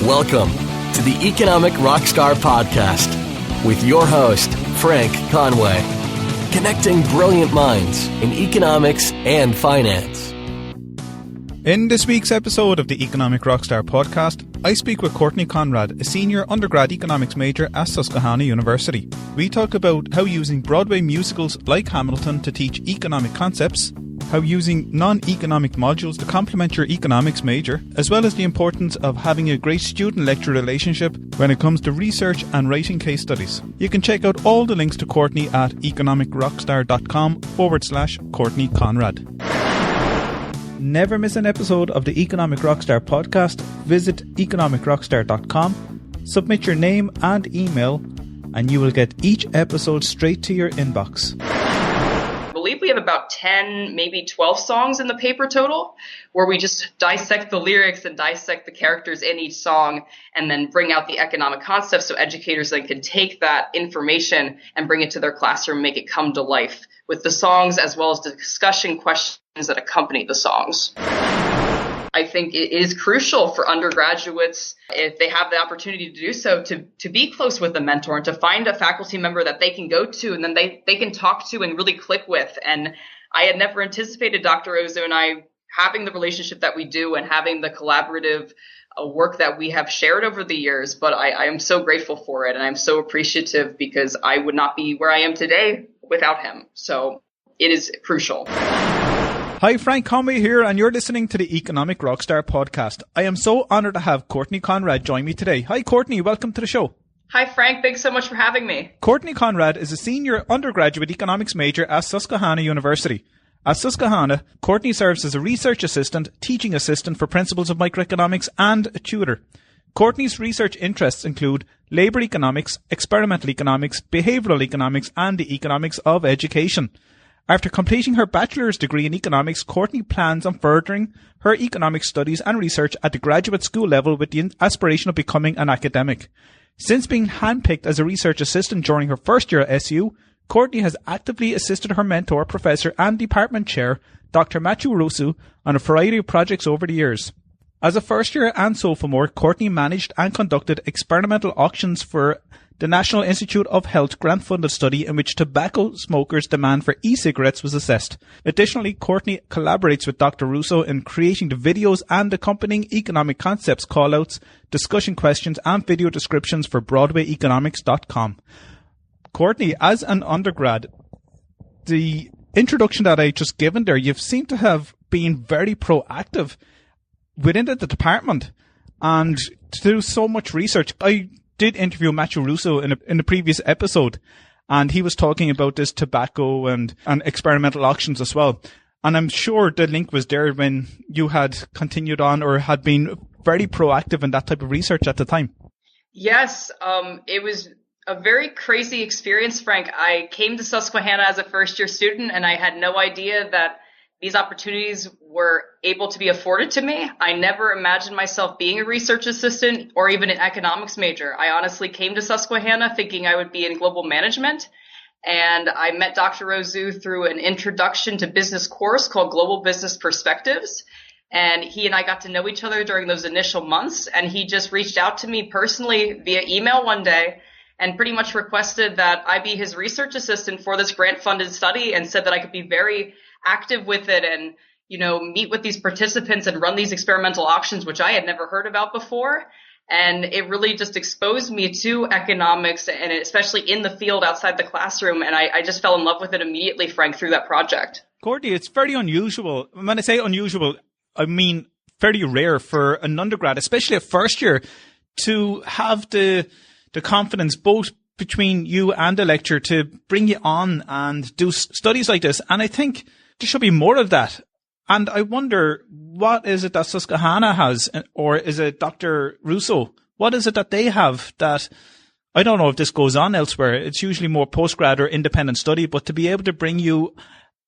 Welcome to the Economic Rockstar Podcast with your host, Frank Conway, connecting brilliant minds in economics and finance. In this week's episode of the Economic Rockstar Podcast, I speak with Courtney Conrad, a senior undergrad economics major at Susquehanna University. We talk about how using Broadway musicals like Hamilton to teach economic concepts, how using non-economic modules to complement your economics major, as well as the importance of having a great student-lecturer relationship when it comes to research and writing case studies. You can check out all the links to Courtney at economicrockstar.com/Courtney Conrad. Never miss an episode of the Economic Rockstar Podcast. Visit economicrockstar.com, submit your name and email, and you will get each episode straight to your inbox. I believe we have about 10, maybe 12 songs in the paper total, where we just dissect the lyrics and dissect the characters in each song and then bring out the economic concepts so educators then can take that information and bring it to their classroom, make it come to life with the songs as well as the discussion questions that accompany the songs. I think it is crucial for undergraduates, if they have the opportunity to do so, to be close with a mentor and to find a faculty member that they can go to and then they can talk to and really click with. And I had never anticipated Dr. Rousu and I having the relationship that we do and having the collaborative work that we have shared over the years. But I am so grateful for it and I'm so appreciative because I would not be where I am today without him. So it is crucial. Hi, Frank Conway here, and you're listening to the Economic Rockstar Podcast. I am so honoured to have Courtney Conrad join me today. Hi, Courtney. Welcome to the show. Hi, Frank. Thanks so much for having me. Courtney Conrad is a senior undergraduate economics major at Susquehanna University. At Susquehanna, Courtney serves as a research assistant, teaching assistant for principles of microeconomics, and a tutor. Courtney's research interests include labour economics, experimental economics, behavioural economics, and the economics of education. After completing her bachelor's degree in economics, Courtney plans on furthering her economic studies and research at the graduate school level with the aspiration of becoming an academic. Since being handpicked as a research assistant during her first year at SU, Courtney has actively assisted her mentor, professor and department chair, Dr. Rousu, on a variety of projects over the years. As a first year and sophomore, Courtney managed and conducted experimental auctions for the National Institute of Health grant-funded study in which tobacco smokers' demand for e-cigarettes was assessed. Additionally, Courtney collaborates with Dr. Rousu in creating the videos and accompanying economic concepts callouts, discussion questions and video descriptions for BroadwayEconomics.com. Courtney, as an undergrad, the introduction that I just given there, you've seemed to have been very proactive within the department and to do so much research. I did interview Rousu in the previous episode, and he was talking about this tobacco and experimental auctions as well. And I'm sure the link was there when you had continued on or had been very proactive in that type of research at the time. Yes, it was a very crazy experience, Frank. I came to Susquehanna as a first-year student, and I had no idea that these opportunities were able to be afforded to me. I never imagined myself being a research assistant or even an economics major. I honestly came to Susquehanna thinking I would be in global management. And I met Dr. Rousu through an introduction to business course called Global Business Perspectives. And he and I got to know each other during those initial months. And he just reached out to me personally via email one day and pretty much requested that I be his research assistant for this grant-funded study and said that I could be very active with it and, meet with these participants and run these experimental auctions, which I had never heard about before. And it really just exposed me to economics and especially in the field outside the classroom. And I just fell in love with it immediately, Frank, through that project. Courtney, it's very unusual. When I say unusual, I mean very rare for an undergrad, especially a first year, to have the confidence both between you and the lecturer to bring you on and do studies like this. And I think there should be more of that. And I wonder, what is it that Susquehanna has, or is it Dr. Rousu? What is it that they have that, I don't know if this goes on elsewhere. It's usually more postgrad or independent study, but to be able to bring you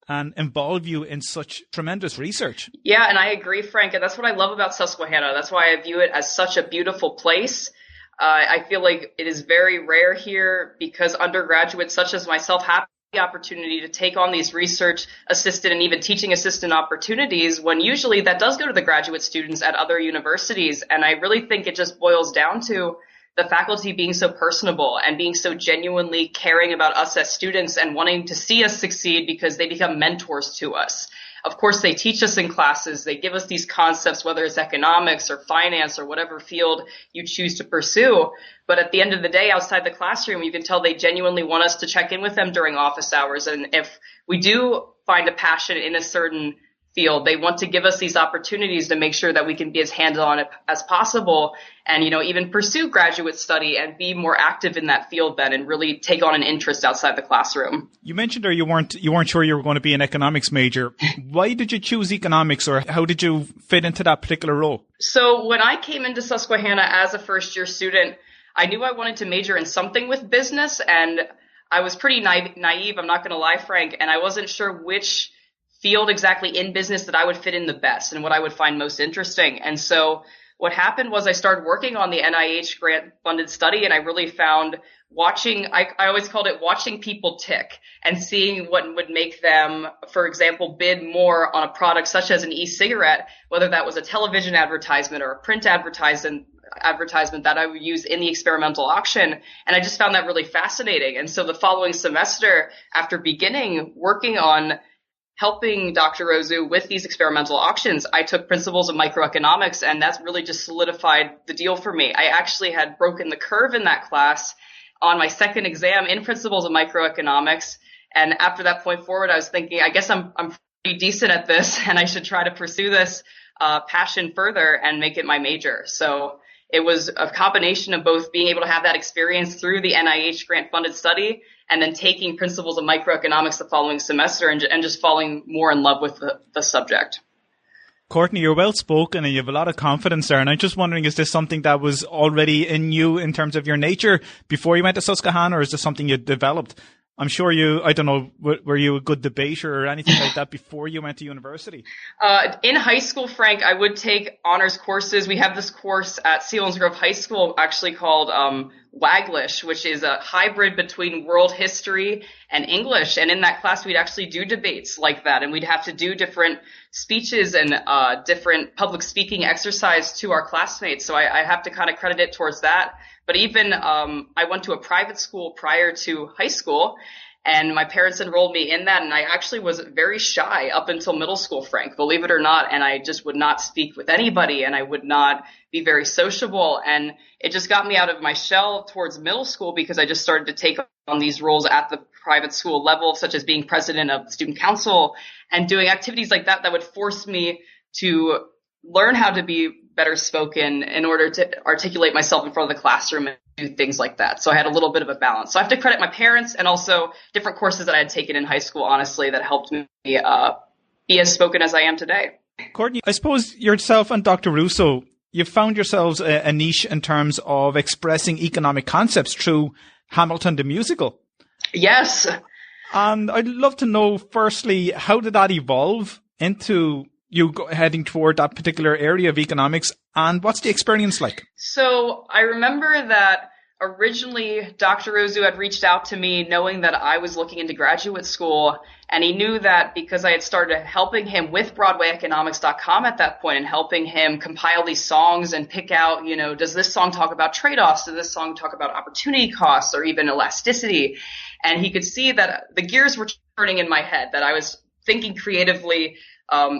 and involve you in such tremendous research. Yeah, and I agree, Frank. And that's what I love about Susquehanna. That's why I view it as such a beautiful place. I feel like it is very rare here because undergraduates such as myself have the opportunity to take on these research assistant and even teaching assistant opportunities when usually that does go to the graduate students at other universities. And I really think it just boils down to the faculty being so personable and being so genuinely caring about us as students and wanting to see us succeed because they become mentors to us. Of course, they teach us in classes. They give us these concepts, whether it's economics or finance or whatever field you choose to pursue. But at the end of the day, outside the classroom, you can tell they genuinely want us to check in with them during office hours. And if we do find a passion in a certain field, they want to give us these opportunities to make sure that we can be as hands-on as possible and, even pursue graduate study and be more active in that field then and really take on an interest outside the classroom. You mentioned you weren't sure you were going to be an economics major. Why did you choose economics, or how did you fit into that particular role? So when I came into Susquehanna as a first-year student, I knew I wanted to major in something with business, and I was pretty naive, I'm not going to lie, Frank, and I wasn't sure which field exactly in business that I would fit in the best and what I would find most interesting. And so what happened was I started working on the NIH grant funded study, and I really found I always called it watching people tick and seeing what would make them, for example, bid more on a product such as an e-cigarette, whether that was a television advertisement or a print advertisement that I would use in the experimental auction. And I just found that really fascinating. And so the following semester, after beginning working on helping Dr. Rousu with these experimental auctions, I took principles of microeconomics, and that's really just solidified the deal for me. I actually had broken the curve in that class on my second exam in principles of microeconomics. And after that point forward, I was thinking, I guess I'm pretty decent at this, and I should try to pursue this passion further and make it my major. So it was a combination of both being able to have that experience through the NIH grant funded study and then taking principles of microeconomics the following semester and just falling more in love with the subject. Courtney, you're well spoken and you have a lot of confidence there. And I'm just wondering, is this something that was already in you in terms of your nature before you went to Susquehanna, or is this something you developed? I'm sure I don't know, were you a good debater or anything like that before you went to university? In high school, Frank, I would take honors courses. We have this course at Selinsgrove High School actually called Waglish, which is a hybrid between world history and English. And in that class, we'd actually do debates like that. And we'd have to do different speeches and different public speaking exercise to our classmates. So I have to kind of credit it towards that. But even I went to a private school prior to high school, and my parents enrolled me in that, and I actually was very shy up until middle school, Frank, believe it or not, and I just would not speak with anybody, and I would not be very sociable, and it just got me out of my shell towards middle school because I just started to take on these roles at the private school level, such as being president of the student council and doing activities like that would force me to learn how to be better spoken in order to articulate myself in front of the classroom and do things like that. So I had a little bit of a balance. So I have to credit my parents and also different courses that I had taken in high school, honestly, that helped me be as spoken as I am today. Courtney, I suppose yourself and Dr. Rousu, you've found yourselves a niche in terms of expressing economic concepts through Hamilton the musical. Yes. And I'd love to know, firstly, how did that evolve into you heading toward that particular area of economics, and what's the experience like? So I remember that originally Dr. Rousu had reached out to me knowing that I was looking into graduate school, and he knew that because I had started helping him with BroadwayEconomics.com at that point and helping him compile these songs and pick out, does this song talk about trade-offs? Does this song talk about opportunity costs or even elasticity? And he could see that the gears were turning in my head, that I was thinking creatively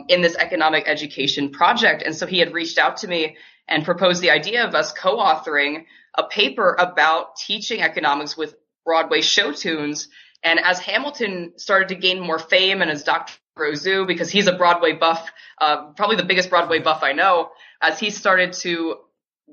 in this economic education project. And so he had reached out to me and proposed the idea of us co-authoring a paper about teaching economics with Broadway show tunes. And as Hamilton started to gain more fame and as Dr. Rousu, because he's a Broadway buff, probably the biggest Broadway buff I know, as he started to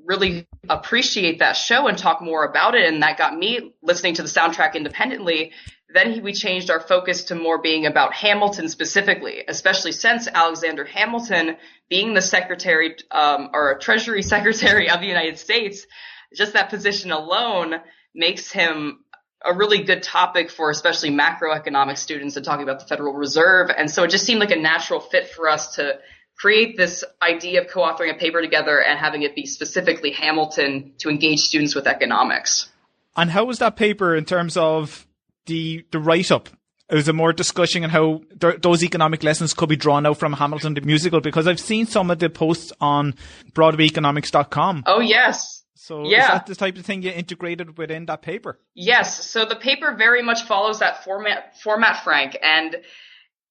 really appreciate that show and talk more about it, and that got me listening to the soundtrack independently, then we changed our focus to more being about Hamilton specifically, especially since Alexander Hamilton, being the secretary or Treasury Secretary of the United States, just that position alone makes him a really good topic for especially macroeconomic students and talking about the Federal Reserve. And so it just seemed like a natural fit for us to create this idea of co-authoring a paper together and having it be specifically Hamilton to engage students with economics. And how was that paper in terms of the write-up? is it more discussion on how those economic lessons could be drawn out from Hamilton the musical? Because I've seen some of the posts on BroadwayEconomics.com. Oh, yes. So is that the type of thing you integrated within that paper? Yes. So the paper very much follows that format, Frank, and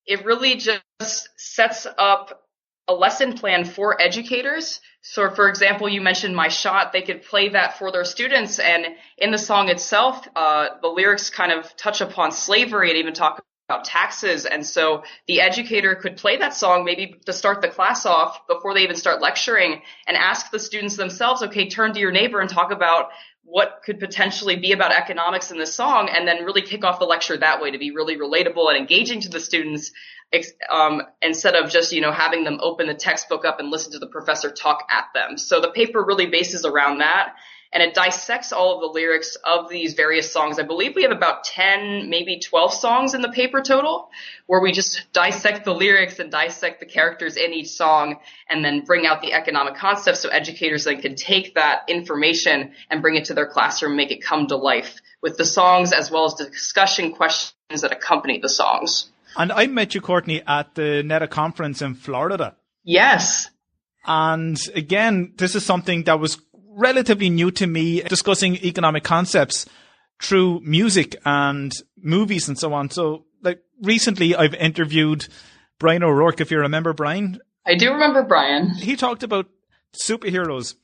it really just sets up a lesson plan for educators. So, for example, you mentioned My Shot. They could play that for their students. And in the song itself, the lyrics kind of touch upon slavery and even talk about taxes. And so the educator could play that song maybe to start the class off before they even start lecturing and ask the students themselves, okay, turn to your neighbor and talk about what could potentially be about economics in this song, and then really kick off the lecture that way to be really relatable and engaging to the students, instead of just, having them open the textbook up and listen to the professor talk at them. So the paper really bases around that, and it dissects all of the lyrics of these various songs. I believe we have about 10, maybe 12 songs in the paper total, where we just dissect the lyrics and dissect the characters in each song and then bring out the economic concepts so educators then can take that information and bring it to their classroom, make it come to life with the songs as well as the discussion questions that accompany the songs. And I met you, Courtney, at the NETA conference in Florida. Yes. And again, this is something that was relatively new to me, discussing economic concepts through music and movies and so on. So, recently I've interviewed Brian ORourke, if you remember Brian. I do remember Brian. He talked about superheroes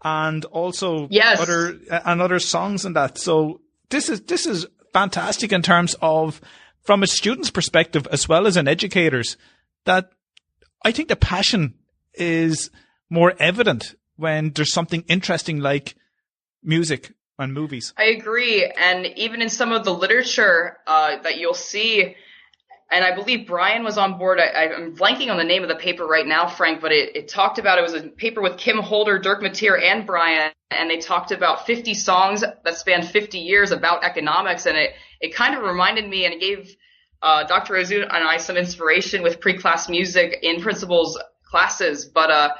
and also yes. other songs and that. So this is fantastic in terms of, from a student's perspective as well as an educator's, that I think the passion is more evident when there's something interesting like music and movies. I agree. And even in some of the literature that you'll see, and I believe Brian was on board. I'm blanking on the name of the paper right now, Frank, but it talked about, it was a paper with Kim Holder, Dirk Mateer, and Brian, and they talked about 50 songs that spanned 50 years about economics, and it kind of reminded me, and it gave Dr. Rousu and I some inspiration with pre-class music in principal's classes, but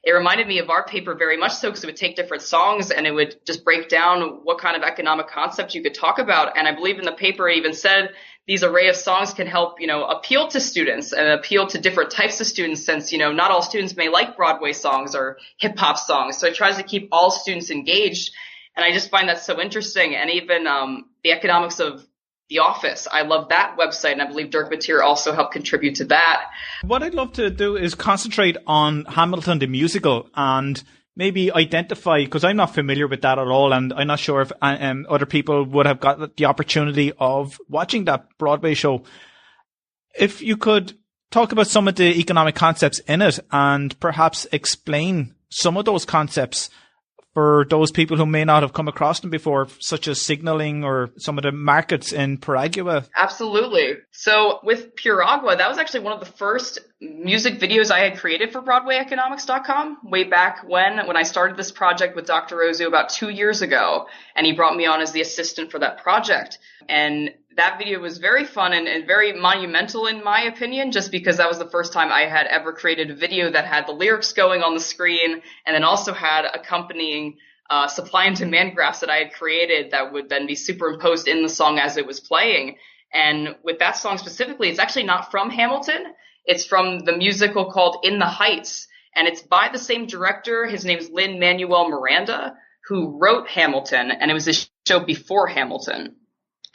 it reminded me of our paper very much so, because it would take different songs and it would just break down what kind of economic concepts you could talk about. And I believe in the paper it even said these array of songs can help, appeal to students and appeal to different types of students, since, not all students may like Broadway songs or hip hop songs. So it tries to keep all students engaged. And I just find that so interesting. And even the economics of The Office, I love that website, and I believe Dirk Mateer also helped contribute to that. What I'd love to do is concentrate on Hamilton the musical and maybe identify, because I'm not familiar with that at all, and I'm not sure if other people would have got the opportunity of watching that Broadway show. If you could talk about some of the economic concepts in it and perhaps explain some of those concepts for those people who may not have come across them before, such as signaling or some of the markets in Paraguay. Absolutely. So with Piragua, that was actually one of the first music videos I had created for BroadwayEconomics.com way back when I started this project with Dr. Rousu about 2 years ago, and he brought me on as the assistant for that project. And that video was very fun and very monumental in my opinion, just because that was the first time I had ever created a video that had the lyrics going on the screen and then also had accompanying supply and demand graphs that I had created that would then be superimposed in the song as it was playing. And with that song specifically, it's actually not from Hamilton. It's from the musical called In the Heights, and it's by the same director. His name is Lin-Manuel Miranda, who wrote Hamilton, and it was a show before Hamilton.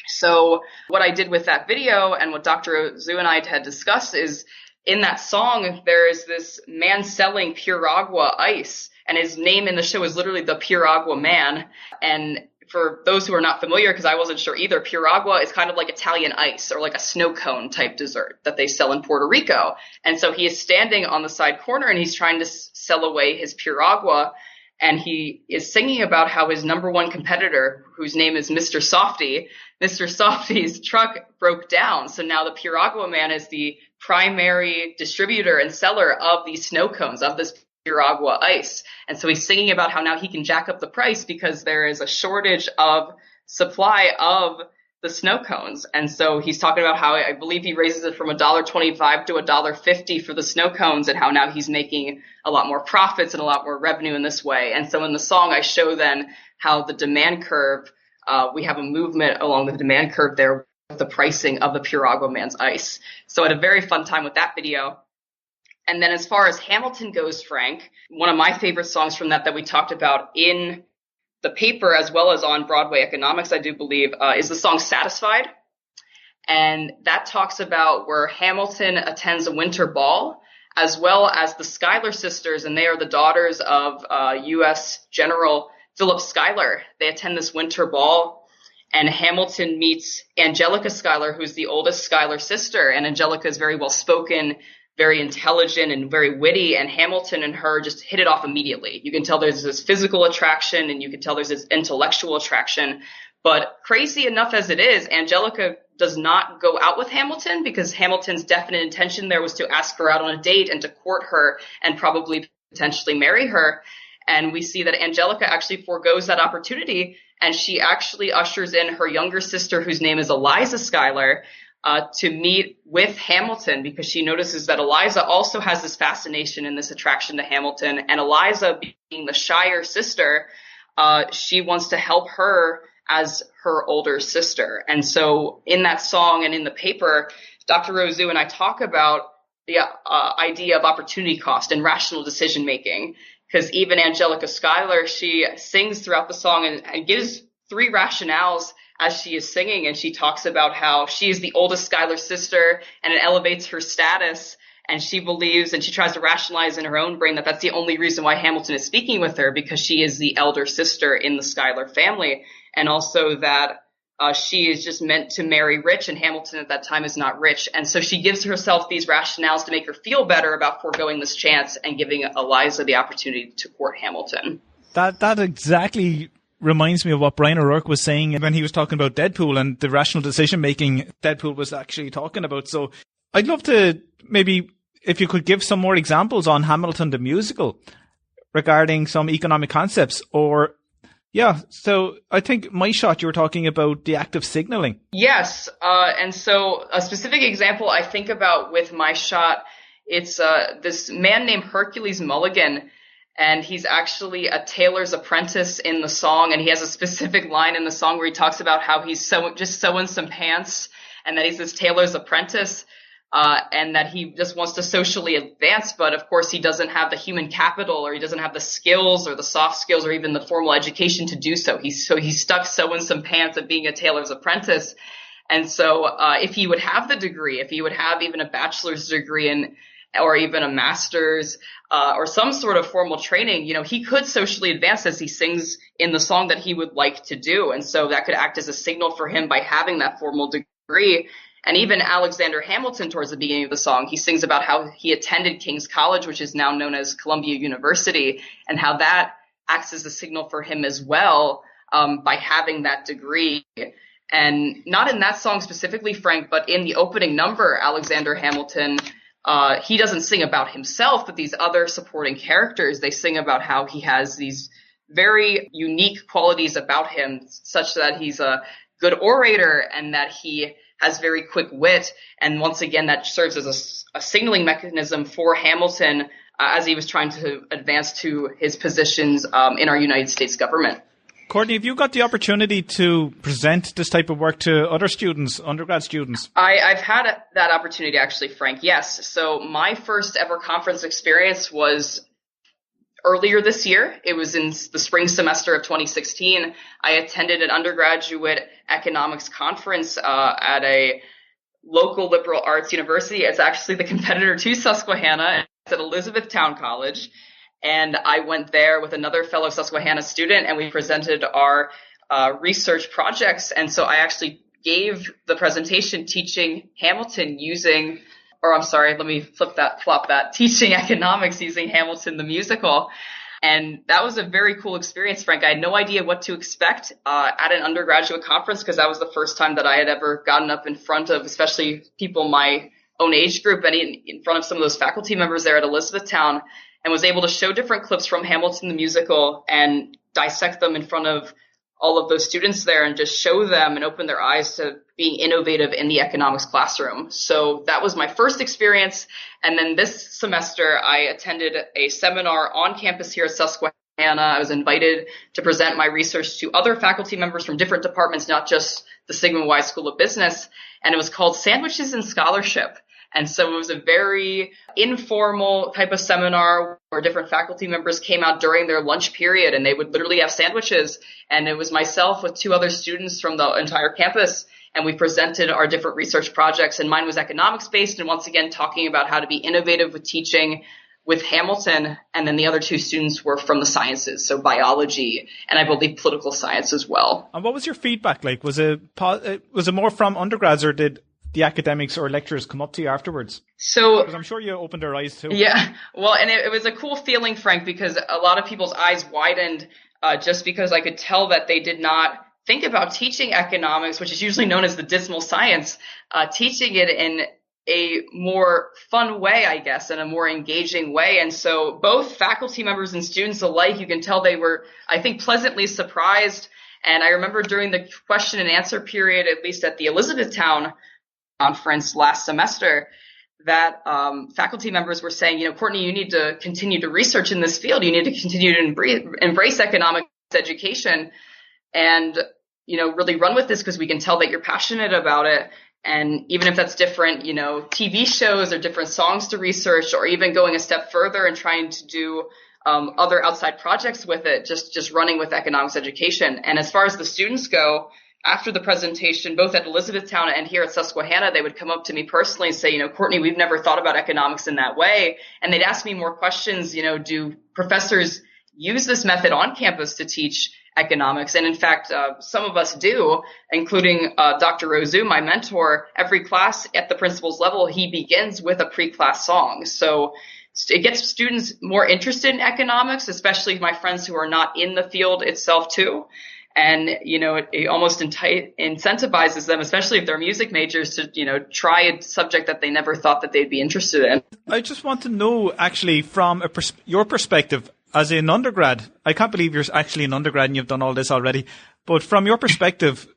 So what I did with that video and what Dr. Rousu and I had discussed is, in that song, there is this man selling Piragua ice, and his name in the show is literally the Piragua Man. And for those who are not familiar, because I wasn't sure either, Piragua is kind of like Italian ice or like a snow cone type dessert that they sell in Puerto Rico. And so he is standing on the side corner and he's trying to sell away his Piragua. And he is singing about how his number one competitor, whose name is Mr. Softy's truck broke down. So now the Piragua Man is the primary distributor and seller of these snow cones, of this Piragua ice. And so he's singing about how now he can jack up the price because there is a shortage of supply of the snow cones. And so he's talking about how I believe he raises it from $1.25 to $1.50 for the snow cones, and how now he's making a lot more profits and a lot more revenue in this way. And so in the song, I show then how the demand curve, we have a movement along the demand curve there the pricing of the Pure Man's ice. So I had a very fun time with that video. And then as far as Hamilton goes, Frank, one of my favorite songs from that we talked about in the paper as well as on Broadway Economics, I do believe, is the song Satisfied. And that talks about where Hamilton attends a winter ball, as well as the Schuyler sisters, and they are the daughters of U.S. General Philip Schuyler. They attend this winter ball, and Hamilton meets Angelica Schuyler, who's the oldest Schuyler sister. And Angelica is very well-spoken, very intelligent, and very witty, and Hamilton and her just hit it off immediately. You can tell there's this physical attraction, and you can tell there's this intellectual attraction. But crazy enough as it is, Angelica does not go out with Hamilton because Hamilton's definite intention there was to ask her out on a date and to court her and probably potentially marry her. And we see that Angelica actually forgoes that opportunity, and she actually ushers in her younger sister, whose name is Eliza Schuyler, to meet with Hamilton, because she notices that Eliza also has this fascination and this attraction to Hamilton. And Eliza, being the shyer sister, she wants to help her as her older sister. And so in that song and in the paper, Dr. Rousu and I talk about the idea of opportunity cost and rational decision making, because even Angelica Schuyler, she sings throughout the song and gives 3 rationales as she is singing, and she talks about how she is the oldest Schuyler sister and it elevates her status, and she believes, and she tries to rationalize in her own brain that that's the only reason why Hamilton is speaking with her, because she is the elder sister in the Schuyler family, and also that she is just meant to marry rich, and Hamilton at that time is not rich. And so she gives herself these rationales to make her feel better about foregoing this chance and giving Eliza the opportunity to court Hamilton. That exactly reminds me of what Brian O'Rourke was saying when he was talking about Deadpool and the rational decision-making Deadpool was actually talking about. So I'd love to maybe, if you could give some more examples on Hamilton the musical regarding some economic concepts, or yeah, so I think My Shot, you were talking about the act of signaling. Yes, and so a specific example I think about with My Shot, it's this man named Hercules Mulligan, and he's actually a tailor's apprentice in the song, and he has a specific line in the song where he talks about how he's just sewing some pants, and that he's this tailor's apprentice, and that he just wants to socially advance, but of course he doesn't have the human capital, or he doesn't have the skills or the soft skills or even the formal education to do so. He's stuck sewing some pants of being a tailor's apprentice. And so if he would have the degree, if he would have even a bachelor's degree or even a master's, or some sort of formal training, he could socially advance as he sings in the song that he would like to do. And so that could act as a signal for him by having that formal degree. And even Alexander Hamilton, towards the beginning of the song, he sings about how he attended King's College, which is now known as Columbia University, and how that acts as a signal for him as well, by having that degree. And not in that song specifically, Frank, but in the opening number, Alexander Hamilton, he doesn't sing about himself, but these other supporting characters, they sing about how he has these very unique qualities about him, such that he's a good orator and that he has very quick wit. And once again, that serves as a signaling mechanism for Hamilton as he was trying to advance to his positions in our United States government. Courtney, have you got the opportunity to present this type of work to other students, undergrad students? I've had that opportunity, actually, Frank, yes. So my first ever conference experience was earlier this year. It was in the spring semester of 2016. I attended an undergraduate economics conference at a local liberal arts university. It's actually the competitor to Susquehanna. It's at Elizabethtown College. And I went there with another fellow Susquehanna student, and we presented our research projects. And so I actually gave the presentation teaching Hamilton using, or I'm sorry, let me flop that, teaching economics using Hamilton the musical. And that was a very cool experience, Frank. I had no idea what to expect at an undergraduate conference, because that was the first time that I had ever gotten up in front of, especially people my own age group, and in front of some of those faculty members there at Elizabethtown, and was able to show different clips from Hamilton the musical and dissect them in front of all of those students there and just show them and open their eyes to being innovative in the economics classroom. So that was my first experience. And then this semester, I attended a seminar on campus here at Susquehanna I was invited to present my research to other faculty members from different departments, not just the Sigma Y School of Business. And it was called Sandwiches in Scholarship. And so it was a very informal type of seminar where different faculty members came out during their lunch period and they would literally have sandwiches. And it was myself with two other students from the entire campus. And we presented our different research projects. And mine was economics based. And once again, talking about how to be innovative with teaching with Hamilton. And then the other two students were from the sciences, so biology and I believe political science as well. And what was your feedback like? Was it more from undergrads, or did the academics or lecturers come up to you afterwards? So, because I'm sure you opened their eyes too. Yeah, well, and it was a cool feeling, Frank, because a lot of people's eyes widened just because I could tell that they did not think about teaching economics, which is usually known as the dismal science, teaching it in a more fun way, I guess, in a more engaging way. And so both faculty members and students alike, you can tell they were, I think, pleasantly surprised. And I remember during the question and answer period, at least at the Elizabethtown conference last semester, that faculty members were saying, Courtney, you need to continue to research in this field. You need to continue to embrace economics education and, really run with this because we can tell that you're passionate about it. And even if that's different, TV shows or different songs to research, or even going a step further and trying to do other outside projects with it, just running with economics education. And as far as the students go, after the presentation, both at Elizabethtown and here at Susquehanna, they would come up to me personally and say, Courtney, we've never thought about economics in that way. And they'd ask me more questions, do professors use this method on campus to teach economics? And in fact, some of us do, including Dr. Rousu, my mentor. Every class at the principal's level, he begins with a pre-class song. So it gets students more interested in economics, especially my friends who are not in the field itself too. And, it almost incentivizes them, especially if they're music majors, to, try a subject that they never thought that they'd be interested in. I just want to know, actually, from your perspective as an undergrad, I can't believe you're actually an undergrad and you've done all this already, but from your perspective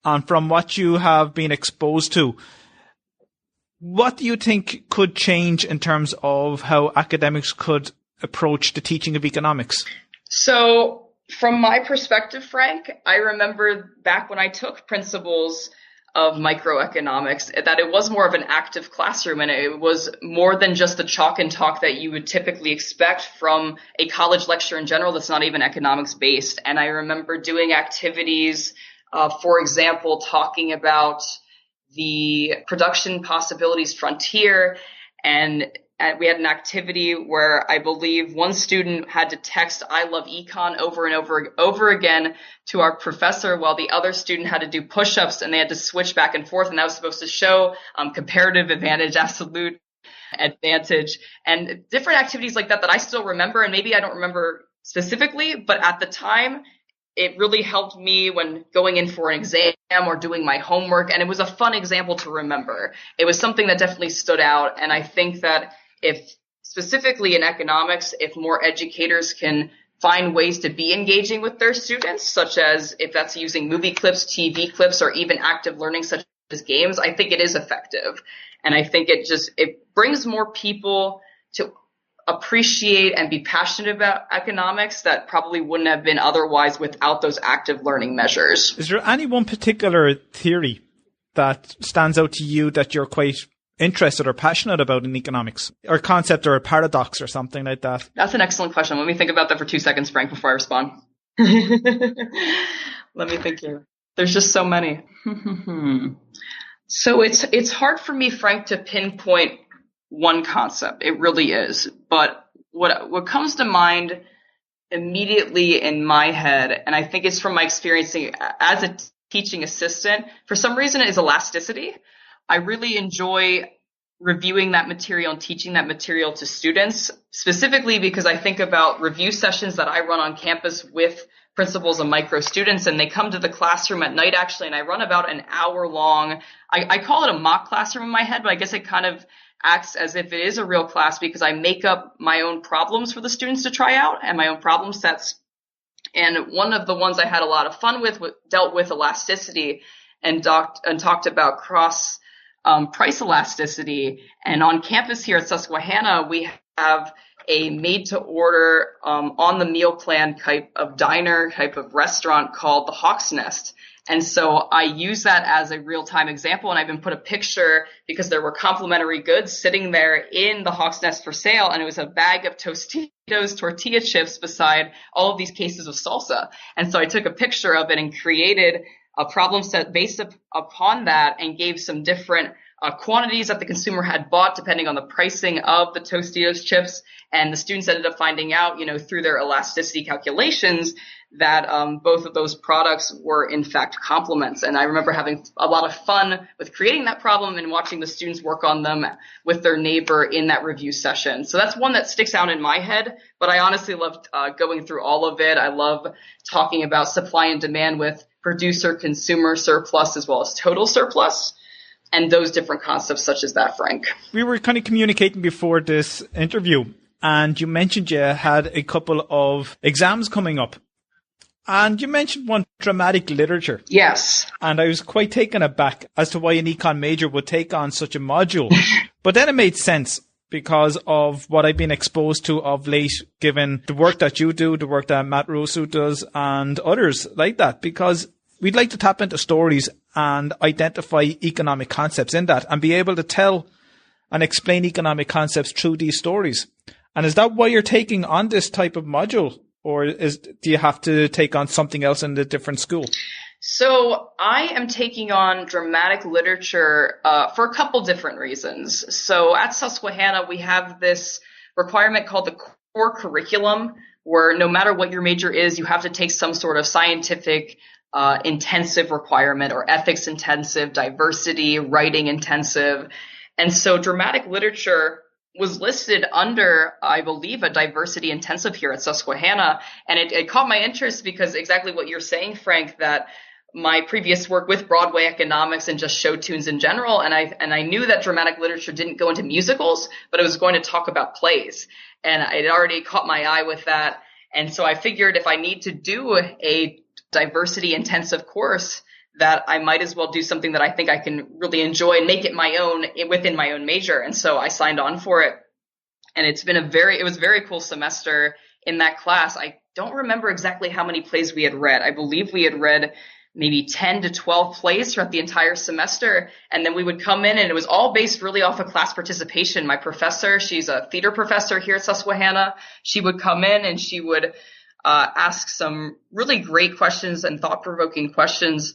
and from what you have been exposed to, what do you think could change in terms of how academics could approach the teaching of economics? So, from my perspective, Frank, I remember back when I took principles of microeconomics that it was more of an active classroom, and it was more than just the chalk and talk that you would typically expect from a college lecture in general that's not even economics based. And I remember doing activities, for example, talking about the production possibilities frontier, and we had an activity where I believe one student had to text "I love econ" over and over again to our professor, while the other student had to do push-ups, and they had to switch back and forth. And that was supposed to show comparative advantage, absolute advantage, and different activities like that I still remember. And maybe I don't remember specifically, but at the time, it really helped me when going in for an exam or doing my homework. And it was a fun example to remember. It was something that definitely stood out. And I think that if specifically in economics, if more educators can find ways to be engaging with their students, such as if that's using movie clips, TV clips, or even active learning such as games, I think it is effective. And I think it brings more people to appreciate and be passionate about economics that probably wouldn't have been otherwise without those active learning measures. Is there any one particular theory that stands out to you that you're quite interested or passionate about in economics, or concept or a paradox or something like that? That's an excellent question. Let me think about that for 2 seconds, Frank, before I respond. Let me think here. There's just so many. So it's hard for me, Frank, to pinpoint one concept. It really is. But what comes to mind immediately in my head, and I think it's from my experience as a teaching assistant, for some reason, is elasticity. I really enjoy reviewing that material and teaching that material to students, specifically because I think about review sessions that I run on campus with principals and micro students, and they come to the classroom at night, actually, and I run about an hour long. I call it a mock classroom in my head, but I guess it kind of acts as if it is a real class because I make up my own problems for the students to try out and my own problem sets. And one of the ones I had a lot of fun with dealt with elasticity and talked about cross price elasticity. And on campus here at Susquehanna, we have a made-to-order, on-the-meal plan type of diner, type of restaurant called the Hawk's Nest. And so I use that as a real-time example, and I even put a picture because there were complimentary goods sitting there in the Hawk's Nest for sale, and it was a bag of Tostitos tortilla chips beside all of these cases of salsa. And so I took a picture of it and created a problem set based upon that and gave some different quantities that the consumer had bought depending on the pricing of the Tostitos chips. And the students ended up finding out, through their elasticity calculations that both of those products were in fact complements. And I remember having a lot of fun with creating that problem and watching the students work on them with their neighbor in that review session. So that's one that sticks out in my head, but I honestly loved going through all of it. I love talking about supply and demand with producer, consumer surplus, as well as total surplus, and those different concepts such as that, Frank. We were kind of communicating before this interview, and you mentioned you had a couple of exams coming up. And you mentioned one, dramatic literature. Yes. And I was quite taken aback as to why an econ major would take on such a module. But then it made sense because of what I've been exposed to of late, given the work that you do, the work that Matt Rousu does, and others like that, because we'd like to tap into stories and identify economic concepts in that and be able to tell and explain economic concepts through these stories. And is that why you're taking on this type of module? Or do you have to take on something else in a different school? So I am taking on dramatic literature for a couple different reasons. So at Susquehanna, we have this requirement called the core curriculum, where no matter what your major is, you have to take some sort of scientific intensive requirement or ethics intensive, diversity, writing intensive. And so dramatic literature was listed under, I believe, a diversity intensive here at Susquehanna. And it caught my interest because exactly what you're saying, Frank, that my previous work with Broadway economics and just show tunes in general. And I knew that dramatic literature didn't go into musicals, but it was going to talk about plays. And it already caught my eye with that. And so I figured if I need to do a diversity intensive course, that I might as well do something that I think I can really enjoy and make it my own within my own major. And so I signed on for it. And it was a very cool semester in that class. I don't remember exactly how many plays we had read. I believe we had read maybe 10 to 12 plays throughout the entire semester. And then we would come in and it was all based really off of class participation. My professor, she's a theater professor here at Susquehanna. She would come in and she would ask some really great questions and thought-provoking questions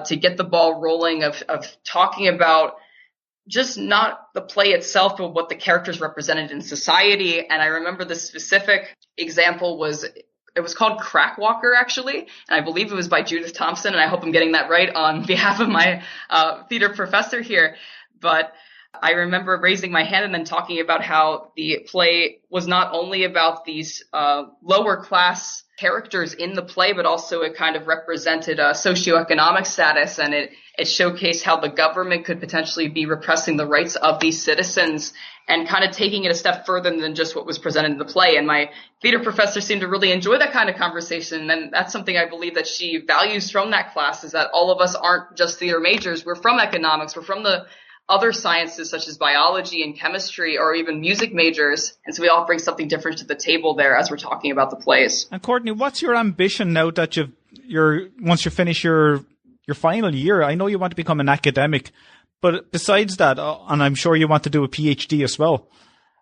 to get the ball rolling of talking about just not the play itself, but what the characters represented in society. And I remember the specific example it was called Crackwalker, actually, and I believe it was by Judith Thompson, and I hope I'm getting that right on behalf of my theater professor here. But I remember raising my hand and then talking about how the play was not only about these lower class characters in the play, but also it kind of represented a socioeconomic status, and it showcased how the government could potentially be repressing the rights of these citizens and kind of taking it a step further than just what was presented in the play. And my theater professor seemed to really enjoy that kind of conversation. And that's something I believe that she values from that class, is that all of us aren't just theater majors. We're from economics. We're from the other sciences such as biology and chemistry or even music majors. And so we all bring something different to the table there as we're talking about the plays. And Courtney, what's your ambition now that once you finish your final year? I know you want to become an academic, but besides that, and I'm sure you want to do a PhD as well.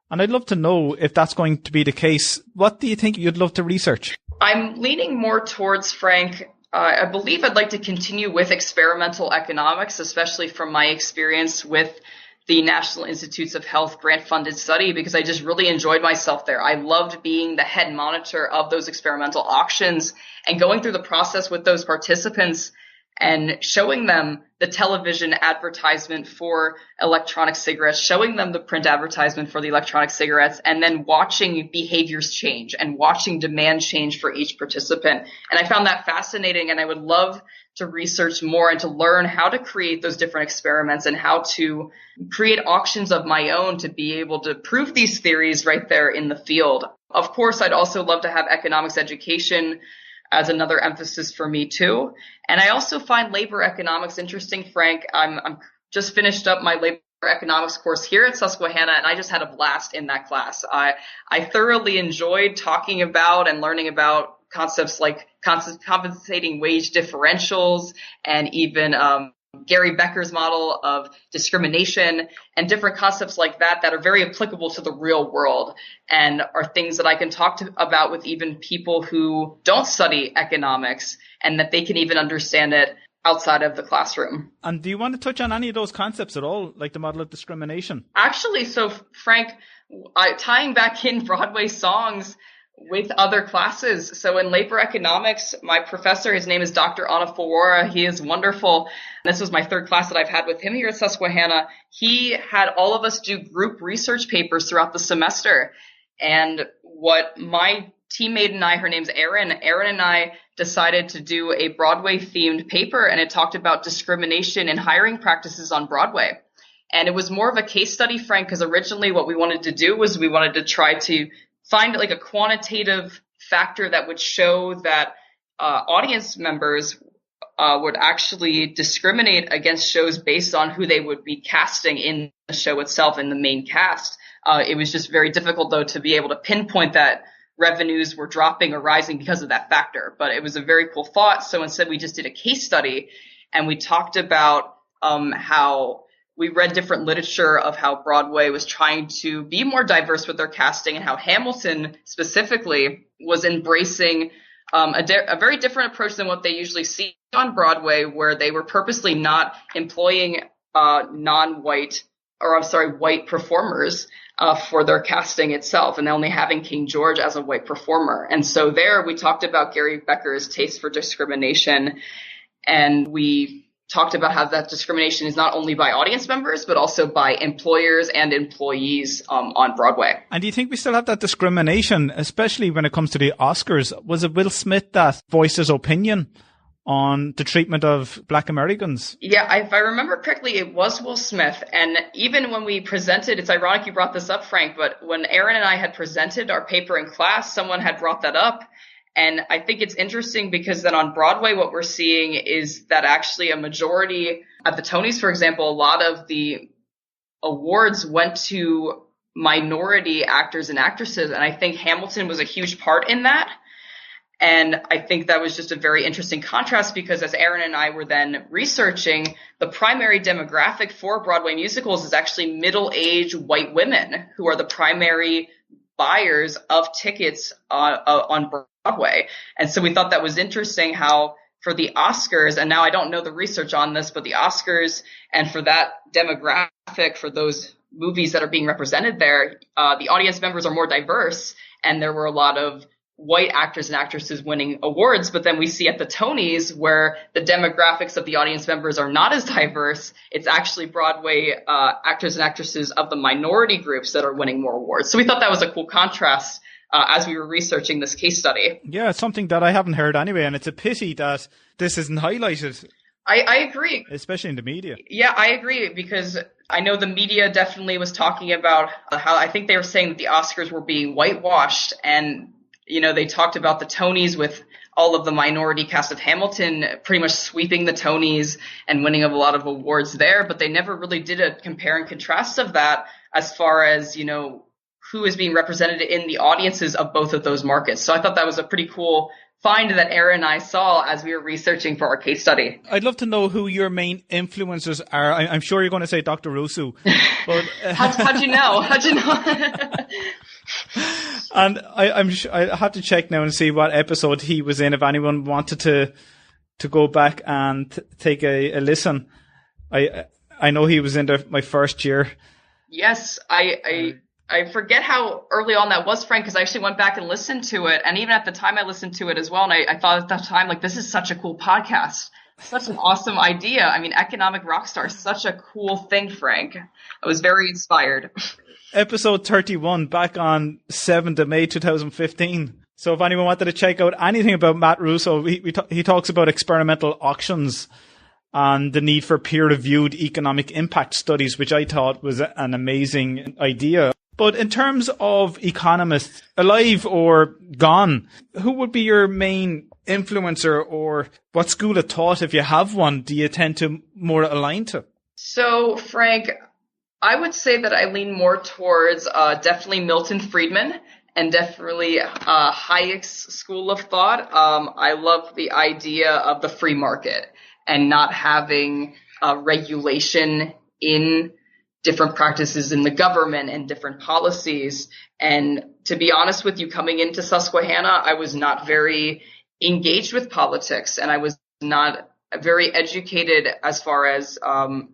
And I'd love to know if that's going to be the case. What do you think you'd love to research? I'm leaning more towards, Frank, I believe I'd like to continue with experimental economics, especially from my experience with the National Institutes of Health grant-funded study, because I just really enjoyed myself there. I loved being the head monitor of those experimental auctions and going through the process with those participants and showing them the television advertisement for electronic cigarettes, showing them the print advertisement for the electronic cigarettes, and then watching behaviors change and watching demand change for each participant. And I found that fascinating, and I would love to research more and to learn how to create those different experiments and how to create auctions of my own to be able to prove these theories right there in the field. Of course, I'd also love to have economics education as another emphasis for me too. And I also find labor economics interesting, Frank. I'm just finished up my labor economics course here at Susquehanna, and I just had a blast in that class. I thoroughly enjoyed talking about and learning about concepts like compensating wage differentials and even Gary Becker's model of discrimination and different concepts like that are very applicable to the real world and are things that I can talk about with even people who don't study economics, and that they can even understand it outside of the classroom. And do you want to touch on any of those concepts at all, like the model of discrimination? Actually, so Frank, tying back in Broadway songs with other classes. So in labor economics, my professor, his name is Dr. ORourke. He is wonderful. This was my third class that I've had with him here at Susquehanna. He had all of us do group research papers throughout the semester. And what my teammate and I, her name's Erin and I decided to do a Broadway themed paper, and it talked about discrimination in hiring practices on Broadway. And it was more of a case study, Frank, because originally what we wanted to do was we wanted to try to find like a quantitative factor that would show that audience members would actually discriminate against shows based on who they would be casting in the show itself, in the main cast. It was just very difficult, though, to be able to pinpoint that revenues were dropping or rising because of that factor. But it was a very cool thought. So instead, we just did a case study, and we talked about how we read different literature of how Broadway was trying to be more diverse with their casting, and how Hamilton specifically was embracing a very different approach than what they usually see on Broadway, where they were purposely not employing white performers for their casting itself, and only having King George as a white performer. And so there we talked about Gary Becker's taste for discrimination, and we talked about how that discrimination is not only by audience members, but also by employers and employees on Broadway. And do you think we still have that discrimination, especially when it comes to the Oscars? Was it Will Smith that voiced his opinion on the treatment of Black Americans? Yeah, if I remember correctly, it was Will Smith. And even when we presented, it's ironic you brought this up, Frank, but when Erin and I had presented our paper in class, someone had brought that up. And I think it's interesting because then on Broadway, what we're seeing is that actually a majority at the Tonys, for example, a lot of the awards went to minority actors and actresses. And I think Hamilton was a huge part in that. And I think that was just a very interesting contrast, because as Erin and I were then researching, the primary demographic for Broadway musicals is actually middle-aged white women who are the primary buyers of tickets on Broadway. And so we thought that was interesting how for the Oscars, and now I don't know the research on this, but the Oscars and for that demographic, for those movies that are being represented there, the audience members are more diverse, and there were a lot of white actors and actresses winning awards. But then we see at the Tonys, where the demographics of the audience members are not as diverse, it's actually Broadway actors and actresses of the minority groups that are winning more awards. So we thought that was a cool contrast as we were researching this case study. Yeah, it's something that I haven't heard anyway, and it's a pity that this isn't highlighted. I agree. Especially in the media. Yeah, I agree, because I know the media definitely was talking about how I think they were saying that the Oscars were being whitewashed, and you know, they talked about the Tonys with all of the minority cast of Hamilton pretty much sweeping the Tonys and winning a lot of awards there, but they never really did a compare and contrast of that as far as, you know, who is being represented in the audiences of both of those markets. So I thought that was a pretty cool find that Erin and I saw as we were researching for our case study. I'd love to know who your main influencers are. I'm sure you're going to say Dr. Rousu. But How'd you know? How'd you know? And I have to check now and see what episode he was in, if anyone wanted to go back and take a listen. I know he was in my first year. Yes, I forget how early on that was, Frank, because I actually went back and listened to it. And even at the time I listened to it as well. And I thought at that time, like, this is such a cool podcast. Such an awesome idea. I mean, Economic Rockstar is such a cool thing, Frank. I was very inspired. Episode 31, back on 7th of May 2015. So if anyone wanted to check out anything about Matt Rousu, he talks about experimental auctions and the need for peer-reviewed economic impact studies, which I thought was an amazing idea. But in terms of economists, alive or gone, who would be your main influencer, or what school of thought, if you have one, do you tend to more align to? So, Frank, I would say that I lean more towards definitely Milton Friedman and definitely Hayek's school of thought. I love the idea of the free market and not having regulation in different practices in the government and different policies. And to be honest with you, coming into Susquehanna, I was not very engaged with politics, and I was not very educated as far as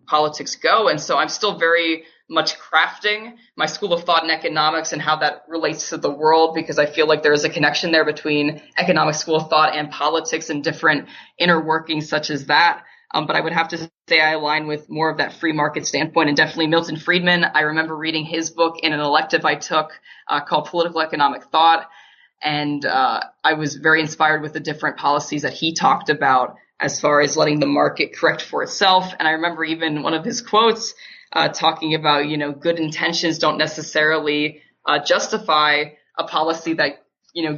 politics go. And so I'm still very much crafting my school of thought in economics and how that relates to the world, because I feel like there is a connection there between economic school of thought and politics and different inner workings such as that. But I would have to say I align with more of that free market standpoint, and definitely Milton Friedman. I remember reading his book in an elective I took called Political Economic Thought. And I was very inspired with the different policies that he talked about as far as letting the market correct for itself. And I remember even one of his quotes talking about, good intentions don't necessarily justify a policy that,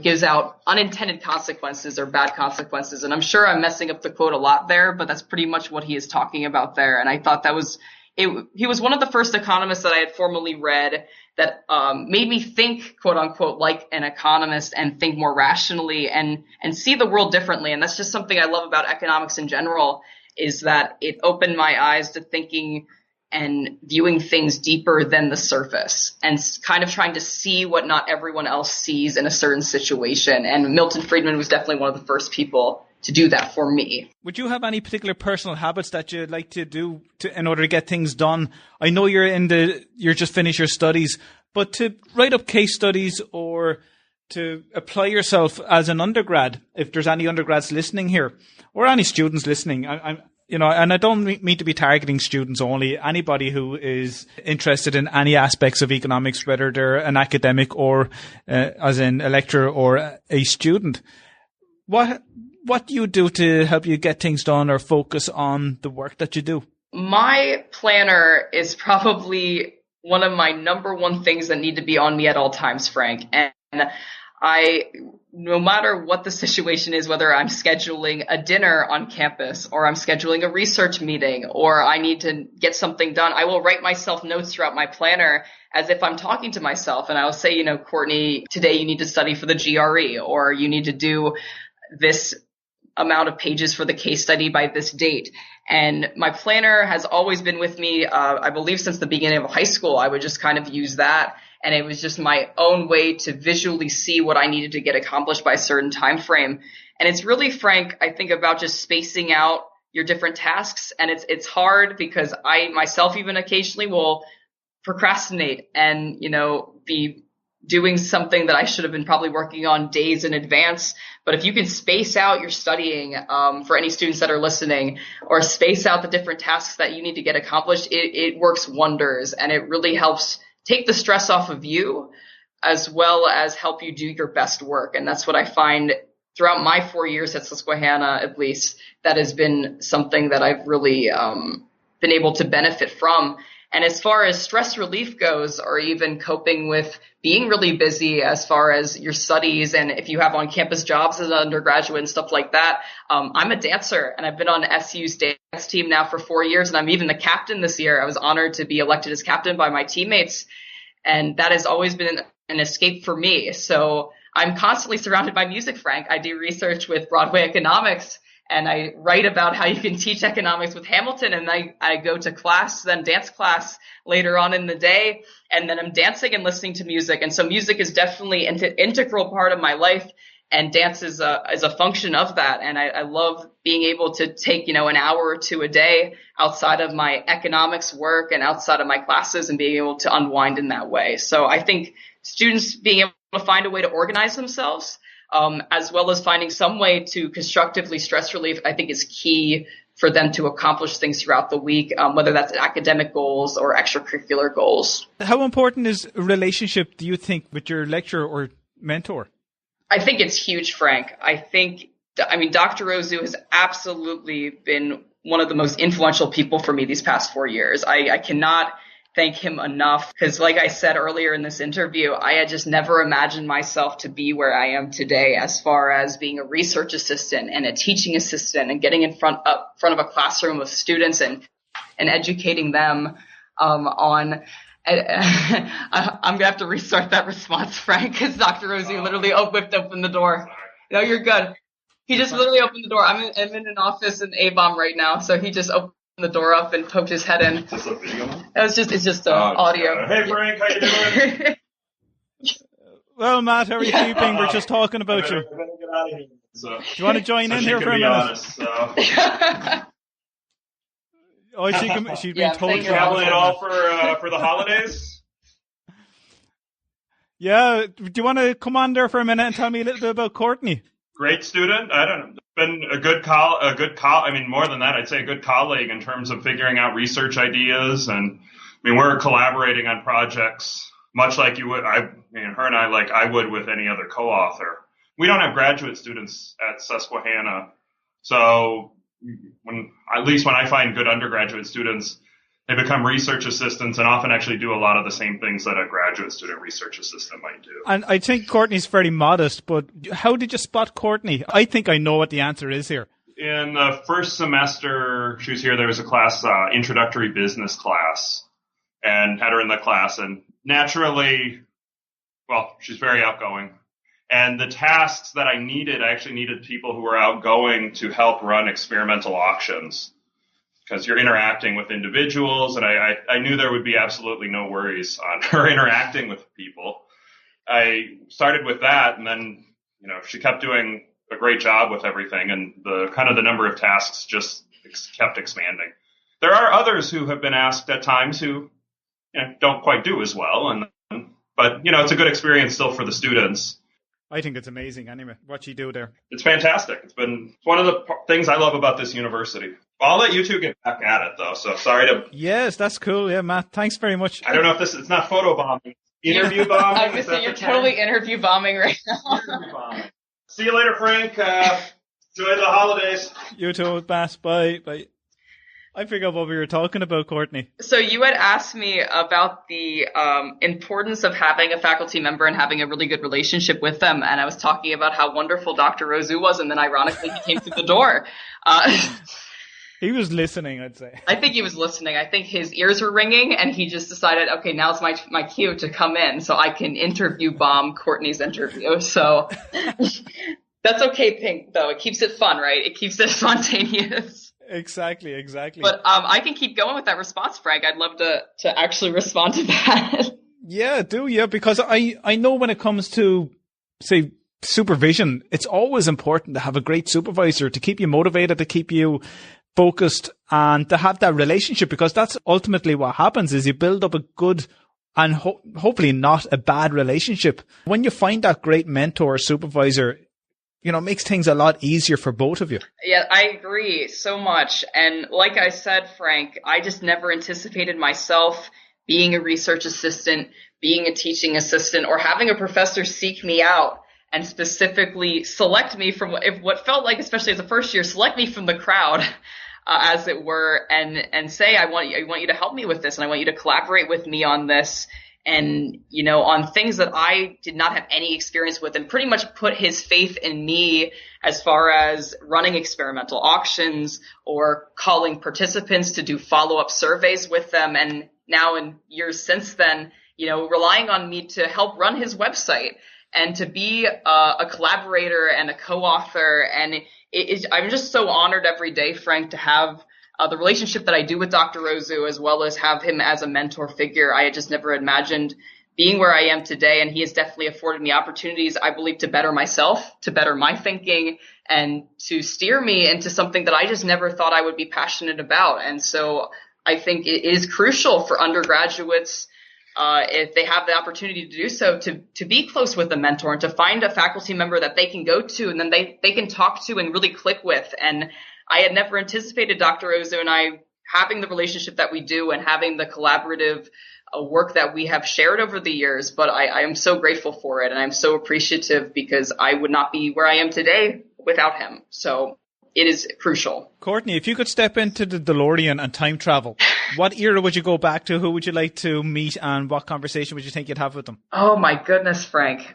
gives out unintended consequences or bad consequences. And I'm sure I'm messing up the quote a lot there, but that's pretty much what he is talking about there. And I thought that was he was one of the first economists that I had formally read that made me think, quote unquote, like an economist and think more rationally and see the world differently. And that's just something I love about economics in general, is that it opened my eyes to thinking and viewing things deeper than the surface and kind of trying to see what not everyone else sees in a certain situation. And Milton Friedman was definitely one of the first people to do that for me. Would you have any particular personal habits that you'd like to do in order to get things done? I know you're just finished your studies, but to write up case studies or to apply yourself as an undergrad, if there's any undergrads listening here or any students listening, and I don't mean to be targeting students only, anybody who is interested in any aspects of economics, whether they're an academic or as in a lecturer or a student. What do you do to help you get things done or focus on the work that you do? My planner is probably one of my number one things that need to be on me at all times, Frank. And no matter what the situation is, whether I'm scheduling a dinner on campus or I'm scheduling a research meeting or I need to get something done, I will write myself notes throughout my planner as if I'm talking to myself. And I will say, Courtney, today you need to study for the GRE, or you need to do this amount of pages for the case study by this date. And my planner has always been with me, I believe since the beginning of high school. I would just kind of use that. And it was just my own way to visually see what I needed to get accomplished by a certain time frame. And it's really, Frank, I think about just spacing out your different tasks. And it's hard because I myself even occasionally will procrastinate and, be doing something that I should have been probably working on days in advance. But if you can space out your studying, for any students that are listening, or space out the different tasks that you need to get accomplished, it works wonders. And it really helps take the stress off of you, as well as help you do your best work. And that's what I find throughout my 4 years at Susquehanna, at least, that has been something that I've really been able to benefit from. And as far as stress relief goes, or even coping with being really busy as far as your studies, and if you have on-campus jobs as an undergraduate and stuff like that, I'm a dancer, and I've been on SU's dance team now for 4 years, and I'm even the captain this year. I was honored to be elected as captain by my teammates, and that has always been an escape for me. So I'm constantly surrounded by music, Frank. I do research with Broadway economics, and I write about how you can teach economics with Hamilton, and I go to class, then dance class later on in the day, and then I'm dancing and listening to music. And so music is definitely an integral part of my life, and dance is a function of that. And I love being able to take, an hour or two a day outside of my economics work and outside of my classes and being able to unwind in that way. So I think students being able to find a way to organize themselves, as well as finding some way to constructively stress relief, I think is key for them to accomplish things throughout the week, whether that's academic goals or extracurricular goals. How important is a relationship, do you think, with your lecturer or mentor? I think it's huge, Frank. Dr. Rousu has absolutely been one of the most influential people for me these past 4 years. I cannot thank him enough, because like I said earlier in this interview, I had just never imagined myself to be where I am today, as far as being a research assistant and a teaching assistant and getting in front of a classroom of students and educating them. on. I'm gonna have to restart that response, Frank, because Dr. Rousu literally whipped open the door. No, you're good. He just literally opened the door. I'm in an office in A-bomb right now, so he just opened the door up and poked his head in. Is this a video? It's just audio. Hey Frank, how you doing? Well, Matt, how are you keeping? We're just talking about you. I better get out of here. So, Do you want to join in here for a minute? Honest, so. Oh, she's been totally Traveling at all for the holidays? Yeah. Do you want to come on there for a minute and tell me a little bit about Courtney? Great student. I don't know. Been a good I mean, more than that, I'd say a good colleague in terms of figuring out research ideas. And I mean, we're collaborating on projects much like you would. Her and I, like I would with any other co-author. We don't have graduate students at Susquehanna, so at least when I find good undergraduate students, they become research assistants and often actually do a lot of the same things that a graduate student research assistant might do. And I think Courtney's very modest, but how did you spot Courtney? I think I know what the answer is here. In the first semester she was here, there was a class, introductory business class, and had her in the class. And naturally, well, she's very outgoing. And the tasks that I actually needed people who were outgoing to help run experimental auctions, because you're interacting with individuals, and I knew there would be absolutely no worries on her interacting with people. I started with that, and then, she kept doing a great job with everything, and the number of tasks just kept expanding. There are others who have been asked at times who don't quite do as well, but it's a good experience still for the students. I think it's amazing anyway, what you do there. It's fantastic. It's one of the things I love about this university. I'll let you two get back at it, though, so sorry to... Yes, that's cool. Yeah, Matt, thanks very much. I don't know if it's not photo bombing. Interview bombing? I was going to say, you're totally interview bombing right now. Interview bombing. See you later, Frank. Enjoy the holidays. You too, Bass. Bye. Bye. I forgot what we were talking about, Courtney. So you had asked me about the importance of having a faculty member and having a really good relationship with them. And I was talking about how wonderful Dr. Rousu was. And then ironically, he came through the door. He was listening, I'd say. I think he was listening. I think his ears were ringing and he just decided, okay, now's my cue to come in so I can interview bomb Courtney's interview. So that's okay, Pink, though. It keeps it fun, right? It keeps it spontaneous. Exactly. But I can keep going with that response, Frank. I'd love to actually respond to that. Yeah, because I know when it comes to, say, supervision, it's always important to have a great supervisor to keep you motivated, to keep you focused, and to have that relationship, because that's ultimately what happens is you build up a good and hopefully not a bad relationship. When you find that great mentor or supervisor, it makes things a lot easier for both of you. Yeah, I agree so much. And like I said, Frank, I just never anticipated myself being a research assistant, being a teaching assistant, or having a professor seek me out and specifically select me from what felt like, especially as a first year, select me from the crowd, as it were, and say, I want you to help me with this, and I want you to collaborate with me on this. And, on things that I did not have any experience with, and pretty much put his faith in me as far as running experimental auctions or calling participants to do follow-up surveys with them. And now in years since then, relying on me to help run his website and to be a collaborator and a co-author. And I'm just so honored every day, Frank, to have the relationship that I do with Dr. Rousu, as well as have him as a mentor figure. I had just never imagined being where I am today, and he has definitely afforded me opportunities, I believe, to better myself, to better my thinking, and to steer me into something that I just never thought I would be passionate about. And so I think it is crucial for undergraduates, if they have the opportunity to do so, to be close with a mentor and to find a faculty member that they can go to and then they can talk to and really click with. And I had never anticipated Dr. Rousu and I having the relationship that we do and having the collaborative work that we have shared over the years, but I am so grateful for it, and I'm so appreciative because I would not be where I am today without him. So it is crucial. Courtney, if you could step into the DeLorean and time travel, what era would you go back to? Who would you like to meet, and what conversation would you think you'd have with them? Oh my goodness, Frank.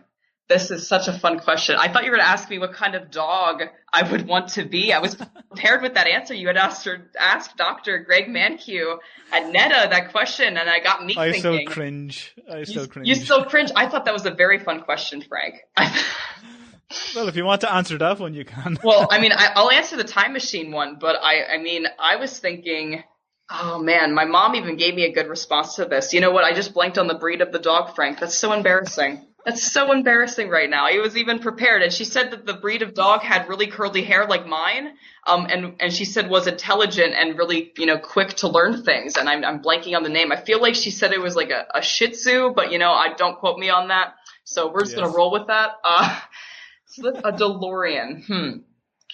This is such a fun question. I thought you were going to ask me what kind of dog I would want to be. I was prepared with that answer. You had asked Dr. Greg Mankiw at NEDA that question, and I got me thinking. I still cringe. You still cringe? I thought that was a very fun question, Frank. Well, if you want to answer that one, you can. Well, I mean, I'll answer the time machine one, but I was thinking, oh man, my mom even gave me a good response to this. You know what? I just blanked on the breed of the dog, Frank. That's so embarrassing. That's so embarrassing right now. I was even prepared, and she said that the breed of dog had really curly hair like mine, and she said was intelligent and really, quick to learn things. And I'm blanking on the name. I feel like she said it was like a Shih Tzu, but I don't quote me on that. So we're just gonna roll with that. So that's a DeLorean.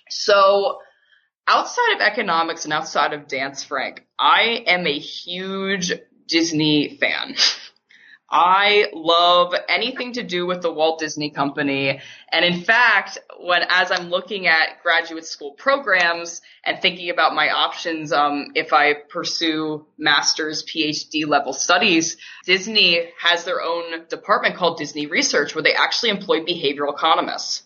So outside of economics and outside of dance, Frank, I am a huge Disney fan. I love anything to do with the Walt Disney Company. And in fact, as I'm looking at graduate school programs and thinking about my options, if I pursue master's, PhD level studies, Disney has their own department called Disney Research, where they actually employ behavioral economists.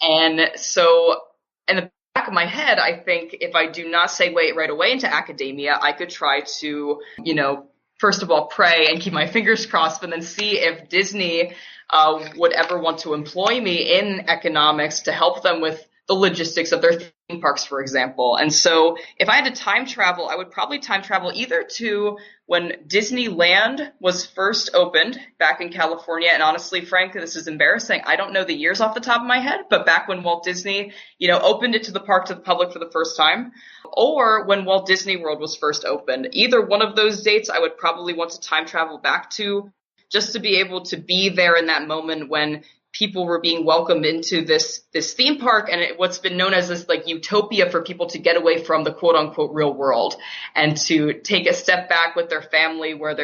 And so in the back of my head, I think if I do not segue right away into academia, I could try to, first of all, pray and keep my fingers crossed, but then see if Disney would ever want to employ me in economics to help them with the logistics of their theme parks, for example. And so if I had to time travel, I would probably time travel either to when Disneyland was first opened back in California. And honestly, Frank, this is embarrassing. I don't know the years off the top of my head, but back when Walt Disney, opened it to the park to the public for the first time, or when Walt Disney World was first opened. Either one of those dates, I would probably want to time travel back to, just to be able to be there in that moment when people were being welcomed into this theme park, and what's been known as this like utopia for people to get away from the quote unquote real world and to take a step back with their family where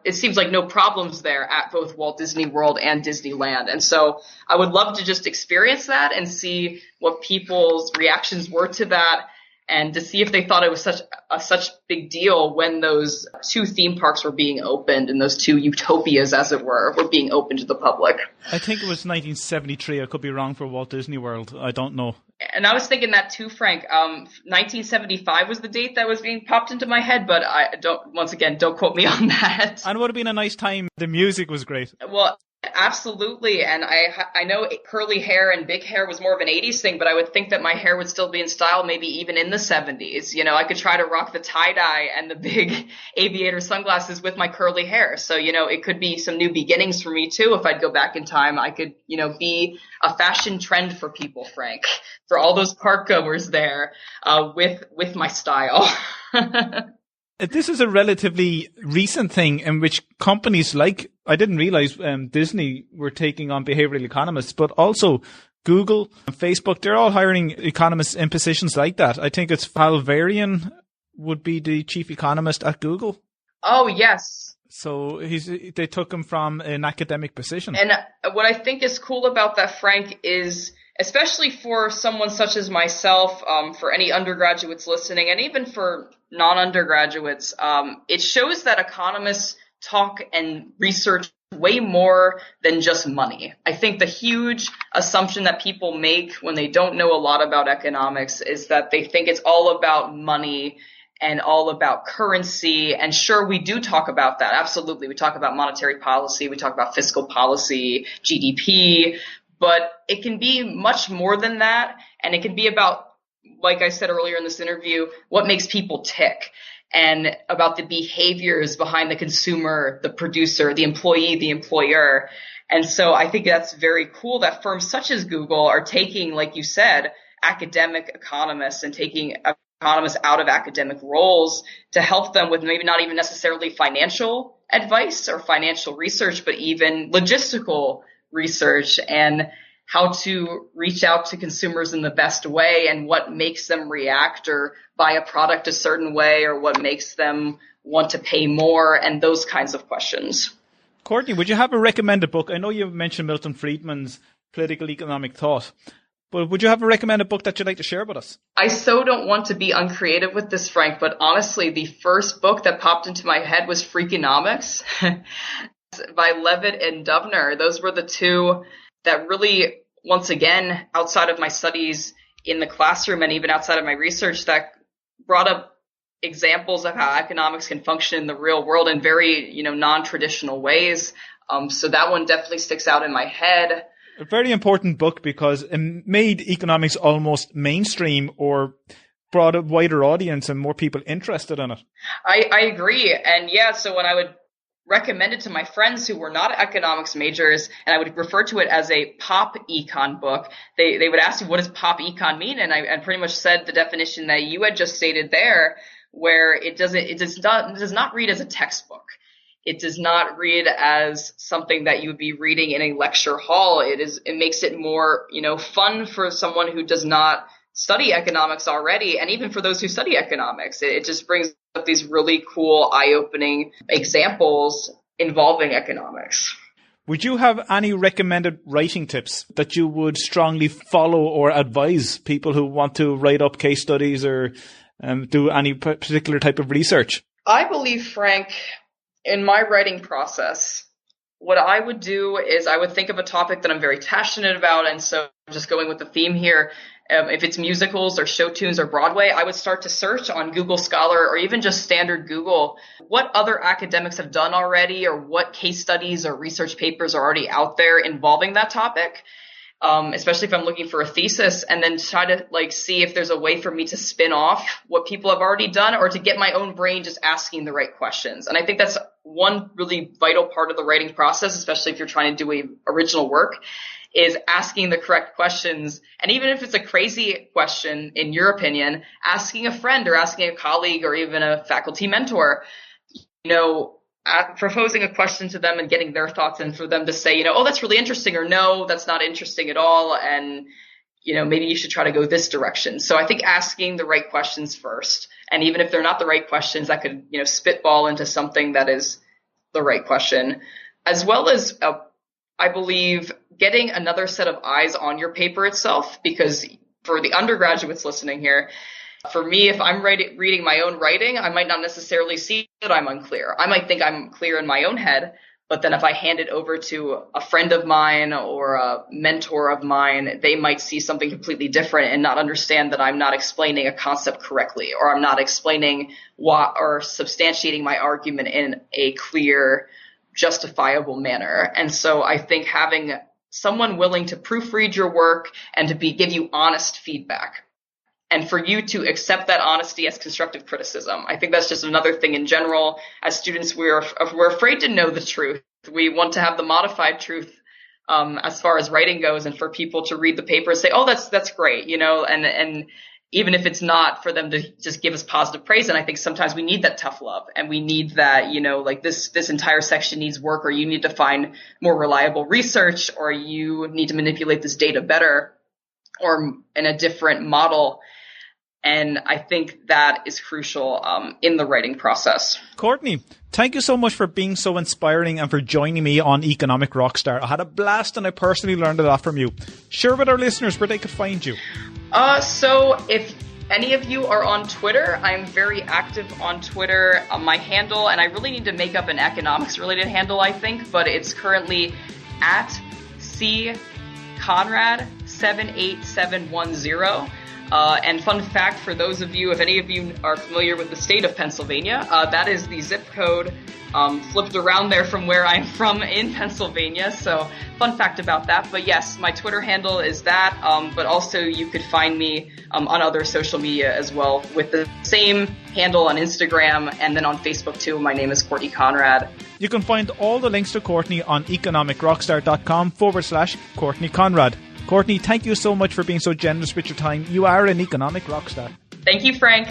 it seems like no problems there at both Walt Disney World and Disneyland. And so I would love to just experience that and see what people's reactions were to that, and to see if they thought it was such big deal when those two theme parks were being opened and those two utopias, as it were being opened to the public. I think it was 1973. I could be wrong for Walt Disney World. I don't know. And I was thinking that too, Frank. 1975 was the date that was being popped into my head, but don't quote me on that. And it would have been a nice time. The music was great. Well, absolutely. And I know curly hair and big hair was more of an 80s thing, but I would think that my hair would still be in style maybe even in the 70s. I could try to rock the tie-dye and the big aviator sunglasses with my curly hair. So, it could be some new beginnings for me too. If I'd go back in time, I could, be a fashion trend for people, Frank, for all those park goers there, with my style. This is a relatively recent thing in which companies I didn't realize Disney were taking on behavioral economists, but also Google and Facebook, they're all hiring economists in positions like that. I think it's Val Varian would be the chief economist at Google. Oh, yes. So they took him from an academic position. And what I think is cool about that, Frank, is especially for someone such as myself, for any undergraduates listening, and even for non-undergraduates, it shows that economists talk and research way more than just money. I think the huge assumption that people make when they don't know a lot about economics is that they think it's all about money and all about currency. And sure, we do talk about that. Absolutely. We talk about monetary policy. We talk about fiscal policy, GDP, but it can be much more than that. And it can be about, like I said earlier in this interview, what makes people tick, and about the behaviors behind the consumer, the producer, the employee, the employer. And so I think that's very cool that firms such as Google are taking, like you said, academic economists and taking economists out of academic roles to help them with maybe not even necessarily financial advice or financial research, but even logistical research and how to reach out to consumers in the best way and what makes them react or buy a product a certain way or what makes them want to pay more, and those kinds of questions. Courtney, would you have a recommended book? I know you mentioned Milton Friedman's Political Economic Thought, but would you have a recommended book that you'd like to share with us? I so don't want to be uncreative with this, Frank, but honestly, the first book that popped into my head was Freakonomics by Levitt and Dubner. Those were the two that really, once again, outside of my studies in the classroom and even outside of my research, that brought up examples of how economics can function in the real world in very, non-traditional ways. So that one definitely sticks out in my head. A very important book because it made economics almost mainstream or brought a wider audience and more people interested in it. I agree. And yeah, so when I would recommend it to my friends who were not economics majors, and I would refer to it as a pop econ book, they would ask me, what does pop econ mean? And I pretty much said the definition that you had just stated there, where it does not read as a textbook. It does not read as something that you would be reading in a lecture hall. It makes it more, fun for someone who does not study economics already. And even for those who study economics, it just brings up these really cool, eye-opening examples involving economics. Would you have any recommended writing tips that you would strongly follow or advise people who want to write up case studies or do any particular type of research? I believe, Frank, in my writing process, what I would do is I would think of a topic that I'm very passionate about. And so just going with the theme here, if it's musicals or show tunes or Broadway, I would start to search on Google Scholar or even just standard Google what other academics have done already or what case studies or research papers are already out there involving that topic. Especially if I'm looking for a thesis, and then try to see if there's a way for me to spin off what people have already done or to get my own brain just asking the right questions. And I think that's one really vital part of the writing process, especially if you're trying to do original work, is asking the correct questions. And even if it's a crazy question, in your opinion, asking a friend or asking a colleague or even a faculty mentor, proposing a question to them and getting their thoughts and for them to say, oh, that's really interesting, or no, that's not interesting at all. And, maybe you should try to go this direction. So I think asking the right questions first. And even if they're not the right questions, that could, spitball into something that is the right question, as well as, I believe, getting another set of eyes on your paper itself, because for the undergraduates listening here, for me, if I'm reading my own writing, I might not necessarily see that I'm unclear. I might think I'm clear in my own head, but then if I hand it over to a friend of mine or a mentor of mine, they might see something completely different and not understand that I'm not explaining a concept correctly, or I'm not explaining or substantiating my argument in a clear, justifiable manner. And so I think having someone willing to proofread your work and to give you honest feedback, and for you to accept that honesty as constructive criticism. I think that's just another thing in general. As students, we're afraid to know the truth. We want to have the modified truth as far as writing goes, and for people to read the paper and say, oh, that's great, and even if it's not, for them to just give us positive praise. And I think sometimes we need that tough love, and we need that, this entire section needs work, or you need to find more reliable research, or you need to manipulate this data better or in a different model. And I think that is crucial in the writing process. Courtney, thank you so much for being so inspiring and for joining me on Economic Rockstar. I had a blast and I personally learned a lot from you. Share with our listeners where they could find you. So if any of you are on Twitter, I'm very active on Twitter. My handle, and I really need to make up an economics-related handle, I think, but it's currently at cconrad78710. And fun fact for those of you, if any of you are familiar with the state of Pennsylvania, that is the zip code flipped around there from where I'm from in Pennsylvania. So fun fact about that. But yes, my Twitter handle is that, but also you could find me on other social media as well with the same handle on Instagram, and then on Facebook too. My name is Courtney Conrad. You can find all the links to Courtney on economicrockstar.com/Courtney Conrad. Courtney, thank you so much for being so generous with your time. You are an economic rock star. Thank you, Frank.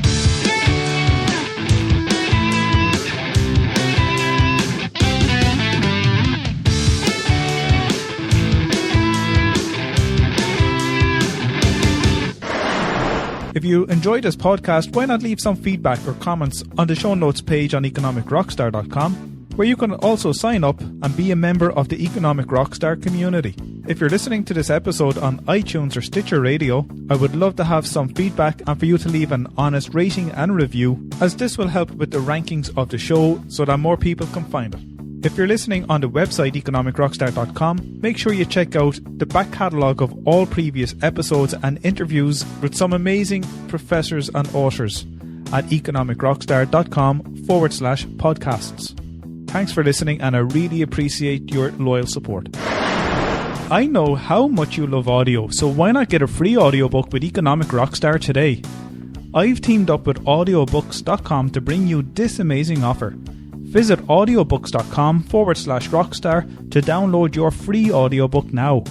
If you enjoyed this podcast, why not leave some feedback or comments on the show notes page on economicrockstar.com, where you can also sign up and be a member of the Economic Rockstar community. If you're listening to this episode on iTunes or Stitcher Radio, I would love to have some feedback and for you to leave an honest rating and review, as this will help with the rankings of the show so that more people can find it. If you're listening on the website economicrockstar.com, make sure you check out the back catalogue of all previous episodes and interviews with some amazing professors and authors at economicrockstar.com/podcasts. Thanks for listening, and I really appreciate your loyal support. I know how much you love audio, so why not get a free audiobook with Economic Rockstar today? I've teamed up with audiobooks.com to bring you this amazing offer. Visit audiobooks.com/rockstar to download your free audiobook now.